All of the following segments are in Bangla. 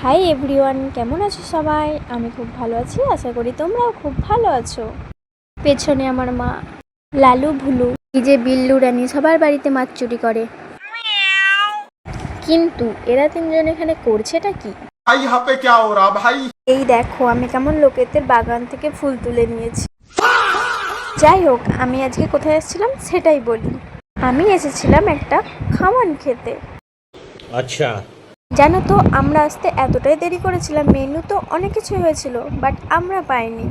হাই এভরিওয়ান, কেমন আছো সবাই? আমি খুব ভালো আছি, আশা করি তোমরাও খুব ভালো আছো। পেছনে আমার মা লালু ভুলু এই যে বিল্লু রানী সবার বাড়িতে মাছ চুরি করে, কিন্তু এরা তিনজন এখানে করছেটা কি? भाई यहाँ पे क्या हो रहा भाई। এই দেখো আমি কেমন লোকেদের বাগান থেকে ফুল তুলে নিয়েছি। যাই হোক, আমি আজকে কোথায় এসেছিলাম সেটাই বলি। আমি এসেছিলাম একটা খাওয়ান খেতে। আচ্ছা, জানো তো আমরা আসতে এতটাই দেরি করেছিলাম, মেনু তো অনেক কিছু হয়েছিল বাট আমরা পাইনি।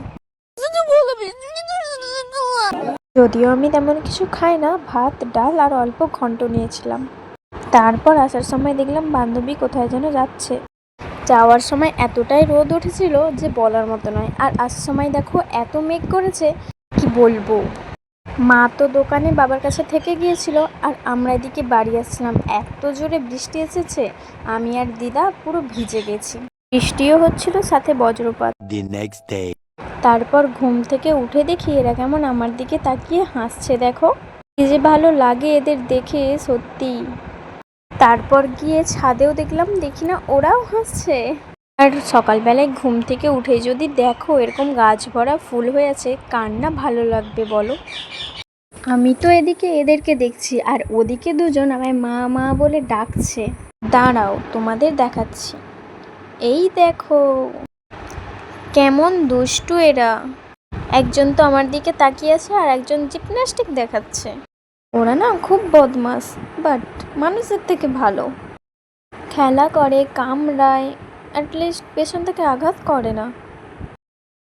যদিও আমি তেমন কিছু খাই না, ভাত ডাল আর অল্প ঘন্ট নিয়েছিলাম। তারপর আসার সময় দেখলাম বান্ধবী কোথায় যেন যাচ্ছে। যাওয়ার সময় এতটাই রোদ উঠেছিল যে বলার মতো নয়, আর আসার সময় দেখো এত মেঘ করেছে, কি বলবো। মা তো দোকানে বাবার কাছে থেকে গিয়েছিল, আর আমরা এদিকে বাড়ি আসছিলাম, এত জোরে বৃষ্টি এসেছে, আমি আর দিদা পুরো ভিজে গেছি। বৃষ্টিও হচ্ছিল, সাথে বজ্রপাত। তারপর ঘুম থেকে উঠে দেখি এরা কেমন আমার দিকে তাকিয়ে হাসছে, দেখো কি যে ভালো লাগে এদের দেখে, সত্যি। তারপর গিয়ে ছাদেও দেখলাম, দেখি না ওরাও হাসছে। আর সকালবেলায় ঘুম থেকে উঠে যদি দেখো এরকম গাছ ভরা ফুল হয়ে আছে, কার না ভালো লাগবে বলো। আমি তো এদিকে এদেরকে দেখছি, আর ওদিকে দুজন আমায় মা মা বলে ডাকছে। দাঁড়াও তোমাদের দেখাচ্ছি। এই দেখো কেমন দুষ্টু এরা। একজন তো আমার দিকে তাকিয়ে আছে, আর একজন জিমন্যাস্টিক দেখাচ্ছে। ওরা না খুব বদমাস, বাট মানুষের থেকে ভালো। খেলা করে, কামড়ায়, অ্যাটলিস্ট পেছন থেকে আঘাত করে না।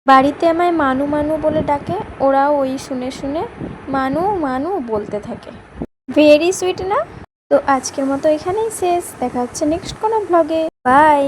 বাড়িতে আমায় মানু মানু বলে ডাকে, ওরাও ওই শুনে শুনে মানু মানু বলতে থাকে। ভেরি সুইট না? তো আজকের মতো এখানেই শেষ, দেখা হচ্ছে নেক্সট কোনো ব্লগে। বাই।